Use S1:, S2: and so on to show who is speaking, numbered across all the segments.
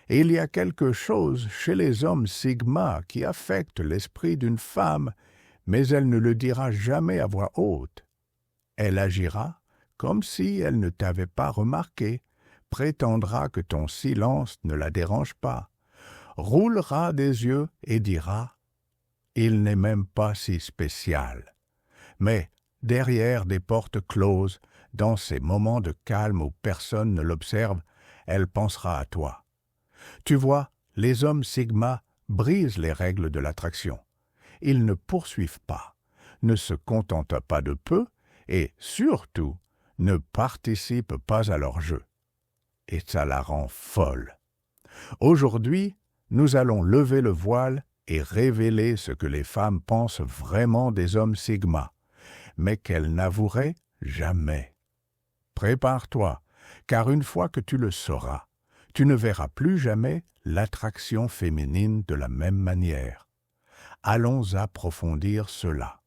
S1: Et il y a quelque chose chez les hommes sigma qui affecte l'esprit d'une femme, mais elle ne le dira jamais à voix haute. Elle agira comme si elle ne t'avait pas remarqué, prétendra que ton silence ne la dérange pas, roulera des yeux et dira « Il n'est même pas si spécial ». Mais derrière des portes closes, dans ces moments de calme où personne ne l'observe, elle pensera à toi. Tu vois, les hommes sigma brisent les règles de l'attraction. Ils ne poursuivent pas, ne se contentent pas de peu et, surtout, ne participent pas à leur jeu. Et ça la rend folle. Aujourd'hui, nous allons lever le voile et révéler ce que les femmes pensent vraiment des hommes sigma, mais qu'elles n'avoueraient jamais. Prépare-toi, car une fois que tu le sauras, tu ne verras plus jamais l'attraction féminine de la même manière. Allons approfondir cela.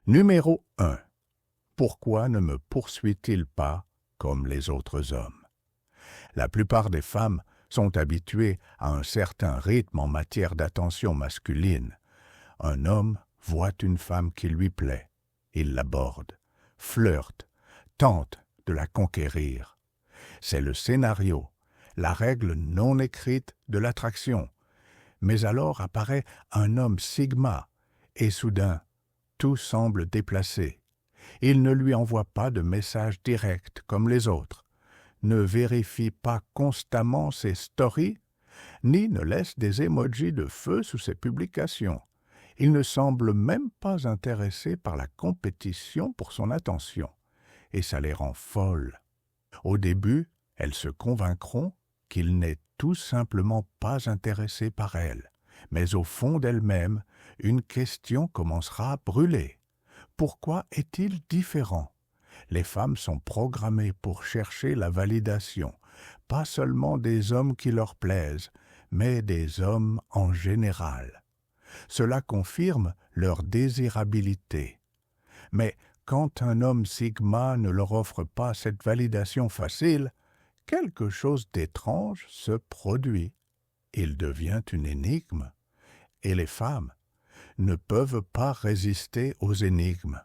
S1: Numéro 1. Pourquoi ne me poursuit-il pas comme les autres hommes? La plupart des femmes sont habituées à un certain rythme en matière d'attention masculine. Un homme voit une femme qui lui plaît. Il l'aborde, flirte, tente de la conquérir. C'est le scénario, la règle non écrite de l'attraction. Mais alors apparaît un homme sigma, et soudain, tout semble déplacé. Il ne lui envoie pas de message direct comme les autres, ne vérifie pas constamment ses stories, ni ne laisse des emojis de feu sous ses publications. Il ne semble même pas intéressé par la compétition pour son attention, et ça les rend folles. Au début, elles se convaincront qu'il n'est tout simplement pas intéressé par elles, mais au fond d'elles-mêmes, une question commencera à brûler. Pourquoi est-il différent? Les femmes sont programmées pour chercher la validation, pas seulement des hommes qui leur plaisent, mais des hommes en général. Cela confirme leur désirabilité. Mais quand un homme sigma ne leur offre pas cette validation facile, quelque chose d'étrange se produit. Il devient une énigme. Et les femmes ne peuvent pas résister aux énigmes.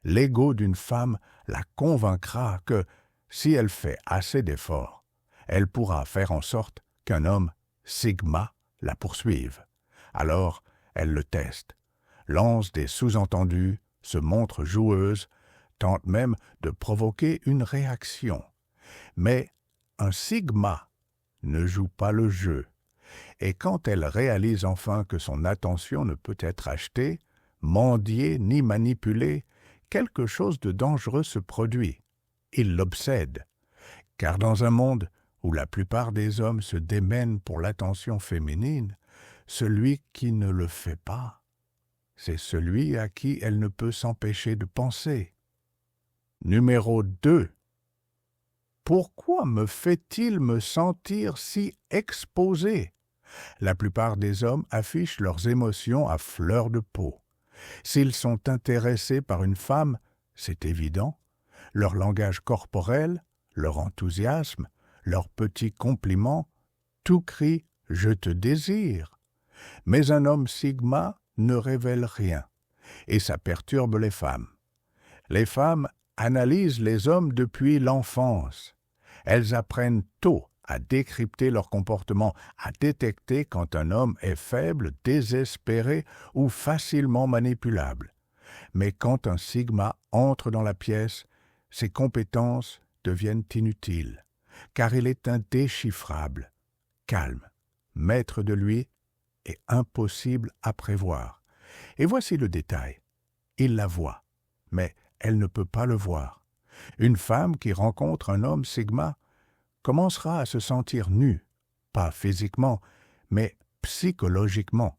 S1: L'ego d'une femme la convaincra que, si elle fait assez d'efforts, elle pourra faire en sorte qu'un homme sigma la poursuive. Alors, elle le teste, lance des sous-entendus, se montre joueuse, tente même de provoquer une réaction. Mais un sigma ne joue pas le jeu. Et quand elle réalise enfin que son attention ne peut être achetée, mendiée ni manipulée, quelque chose de dangereux se produit. Il l'obsède. Car dans un monde où la plupart des hommes se démènent pour l'attention féminine, celui qui ne le fait pas, c'est celui à qui elle ne peut s'empêcher de penser. Numéro 2. Pourquoi me fait-il me sentir si exposé? La plupart des hommes affichent leurs émotions à fleur de peau. S'ils sont intéressés par une femme, c'est évident, leur langage corporel, leur enthousiasme, leurs petits compliments, tout crie « je te désire ». Mais un homme sigma ne révèle rien, et ça perturbe les femmes. Les femmes analysent les hommes depuis l'enfance. Elles apprennent tôt à décrypter leur comportement, à détecter quand un homme est faible, désespéré ou facilement manipulable. Mais quand un sigma entre dans la pièce, ses compétences deviennent inutiles, car il est indéchiffrable, calme, maître de lui et impossible à prévoir. Et voici le détail. Il la voit, mais elle ne peut pas le voir. Une femme qui rencontre un homme sigma commencera à se sentir nue, pas physiquement, mais psychologiquement.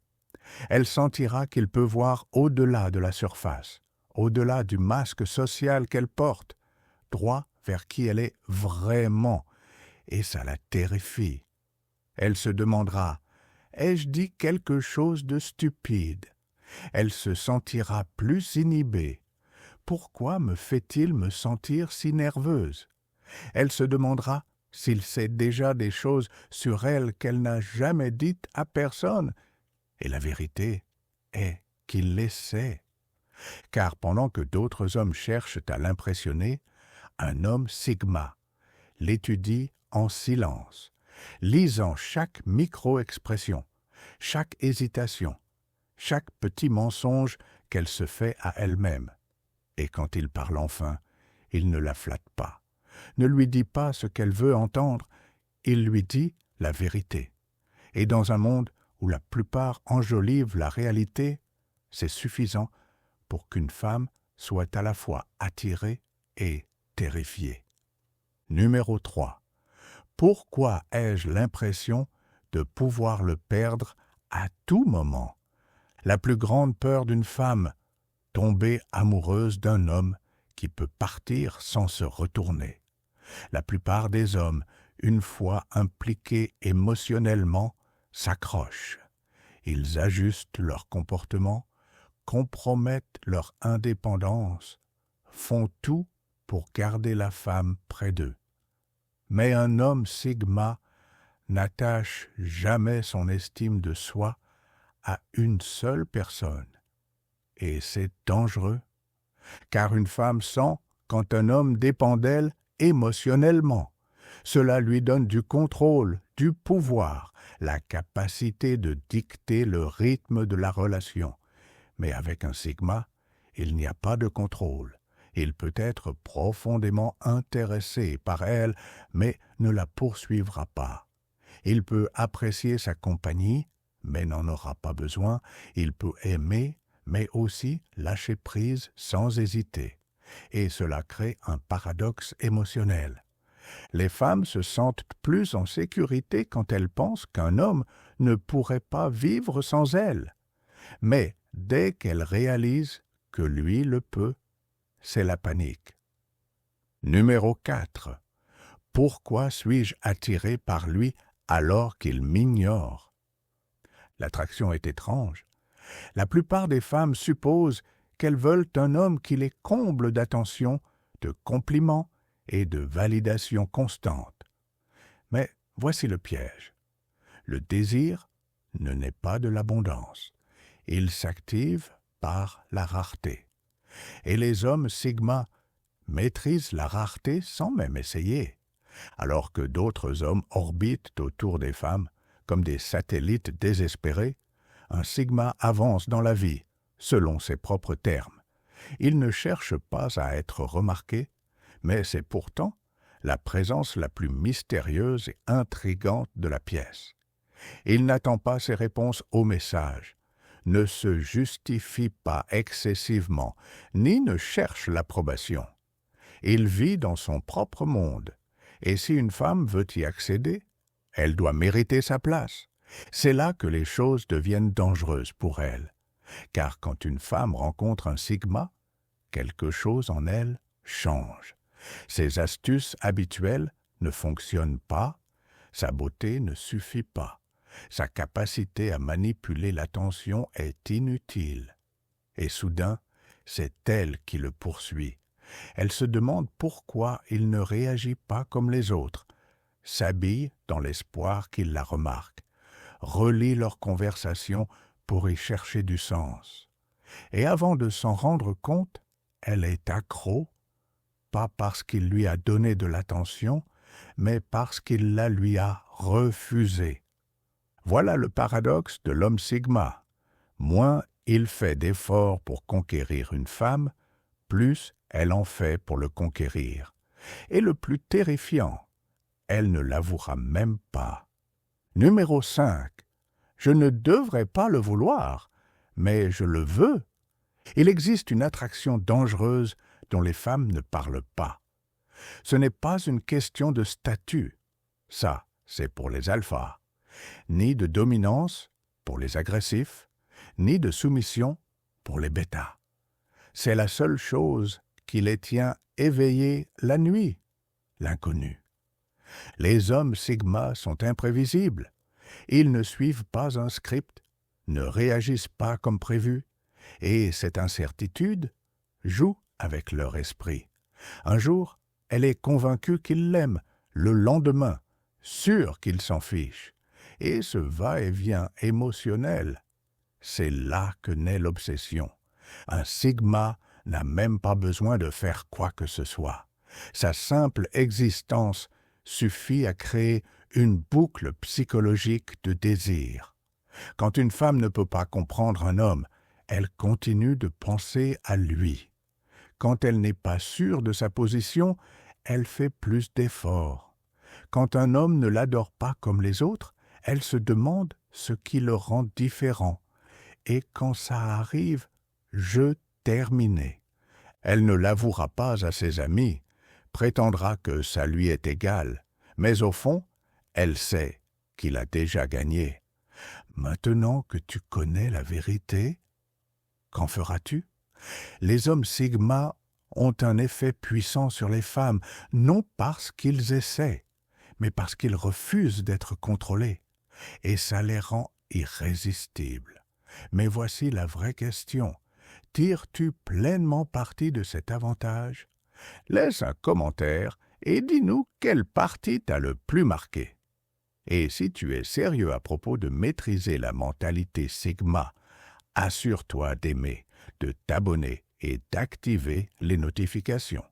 S1: Elle sentira qu'il peut voir au-delà de la surface, au-delà du masque social qu'elle porte, droit vers qui elle est vraiment, et ça la terrifie. Elle se demandera « Ai-je dit quelque chose de stupide ?» Elle se sentira plus inhibée. Pourquoi me fait-il me sentir si nerveuse? Elle se demandera s'il sait déjà des choses sur elle qu'elle n'a jamais dites à personne? Et la vérité est qu'il les sait. Car pendant que d'autres hommes cherchent à l'impressionner, un homme sigma l'étudie en silence, lisant chaque micro-expression, chaque hésitation, chaque petit mensonge qu'elle se fait à elle-même. Et quand il parle enfin, il ne la flatte pas, ne lui dit pas ce qu'elle veut entendre, il lui dit la vérité. Et dans un monde où la plupart enjolivent la réalité, c'est suffisant pour qu'une femme soit à la fois attirée et terrifiée. Numéro 3. Pourquoi ai-je l'impression de pouvoir le perdre à tout moment? La plus grande peur d'une femme, tomber amoureuse d'un homme qui peut partir sans se retourner. La plupart des hommes, une fois impliqués émotionnellement, s'accrochent. Ils ajustent leur comportement, compromettent leur indépendance, font tout pour garder la femme près d'eux. Mais un homme sigma n'attache jamais son estime de soi à une seule personne. Et c'est dangereux, car une femme sent quand un homme dépend d'elle émotionnellement. Cela lui donne du contrôle, du pouvoir, la capacité de dicter le rythme de la relation. Mais avec un sigma, il n'y a pas de contrôle. Il peut être profondément intéressé par elle, mais ne la poursuivra pas. Il peut apprécier sa compagnie, mais n'en aura pas besoin. Il peut aimer, mais aussi lâcher prise sans hésiter. Et cela crée un paradoxe émotionnel. Les femmes se sentent plus en sécurité quand elles pensent qu'un homme ne pourrait pas vivre sans elles. Mais dès qu'elles réalisent que lui le peut, c'est la panique. Numéro 4. Pourquoi suis-je attiré par lui alors qu'il m'ignore? L'attraction est étrange. La plupart des femmes supposent qu'elles veulent un homme qui les comble d'attention, de compliments et de validation constante. Mais voici le piège. Le désir ne naît pas de l'abondance. Il s'active par la rareté. Et les hommes sigma maîtrisent la rareté sans même essayer, alors que d'autres hommes orbitent autour des femmes comme des satellites désespérés. Un sigma avance dans la vie, selon ses propres termes. Il ne cherche pas à être remarqué, mais c'est pourtant la présence la plus mystérieuse et intrigante de la pièce. Il n'attend pas ses réponses aux messages, ne se justifie pas excessivement, ni ne cherche l'approbation. Il vit dans son propre monde, et si une femme veut y accéder, elle doit mériter sa place. C'est là que les choses deviennent dangereuses pour elle, car quand une femme rencontre un sigma, quelque chose en elle change. Ses astuces habituelles ne fonctionnent pas, sa beauté ne suffit pas. Sa capacité à manipuler l'attention est inutile. Et soudain, c'est elle qui le poursuit. Elle se demande pourquoi il ne réagit pas comme les autres, s'habille dans l'espoir qu'il la remarque, relit leur conversation pour y chercher du sens. Et avant de s'en rendre compte, elle est accro, pas parce qu'il lui a donné de l'attention, mais parce qu'il la lui a refusée. Voilà le paradoxe de l'homme sigma. Moins il fait d'efforts pour conquérir une femme, plus elle en fait pour le conquérir. Et le plus terrifiant, elle ne l'avouera même pas. Numéro 5. Je ne devrais pas le vouloir, mais je le veux. Il existe une attraction dangereuse dont les femmes ne parlent pas. Ce n'est pas une question de statut, ça, c'est pour les alphas, ni de dominance pour les agressifs, ni de soumission pour les bêtas. C'est la seule chose qui les tient éveillés la nuit, l'inconnu. Les hommes sigma sont imprévisibles. Ils ne suivent pas un script, ne réagissent pas comme prévu, et cette incertitude joue avec leur esprit. Un jour, elle est convaincue qu'il l'aime, le lendemain, sûr qu'il s'en fiche. Et ce va-et-vient émotionnel, c'est là que naît l'obsession. Un sigma n'a même pas besoin de faire quoi que ce soit. Sa simple existence suffit à créer une boucle psychologique de désir. Quand une femme ne peut pas comprendre un homme, elle continue de penser à lui. Quand elle n'est pas sûre de sa position, elle fait plus d'efforts. Quand un homme ne l'adore pas comme les autres, elle se demande ce qui le rend différent. Et quand ça arrive, jeu terminé. Elle ne l'avouera pas à ses amis, prétendra que ça lui est égal, mais au fond, elle sait qu'il a déjà gagné. Maintenant que tu connais la vérité, qu'en feras-tu? Les hommes sigma ont un effet puissant sur les femmes, non parce qu'ils essaient, mais parce qu'ils refusent d'être contrôlés, et ça les rend irrésistibles. Mais voici la vraie question. Tires-tu pleinement parti de cet avantage? Laisse un commentaire et dis-nous quelle partie t'a le plus marqué. Et si tu es sérieux à propos de maîtriser la mentalité Sigma, assure-toi d'aimer, de t'abonner et d'activer les notifications.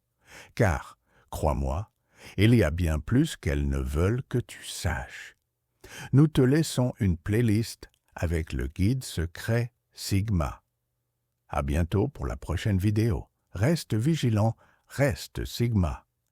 S1: Car, crois-moi, il y a bien plus qu'elles ne veulent que tu saches. Nous te laissons une playlist avec le guide secret Sigma. À bientôt pour la prochaine vidéo. Reste vigilant, reste Sigma.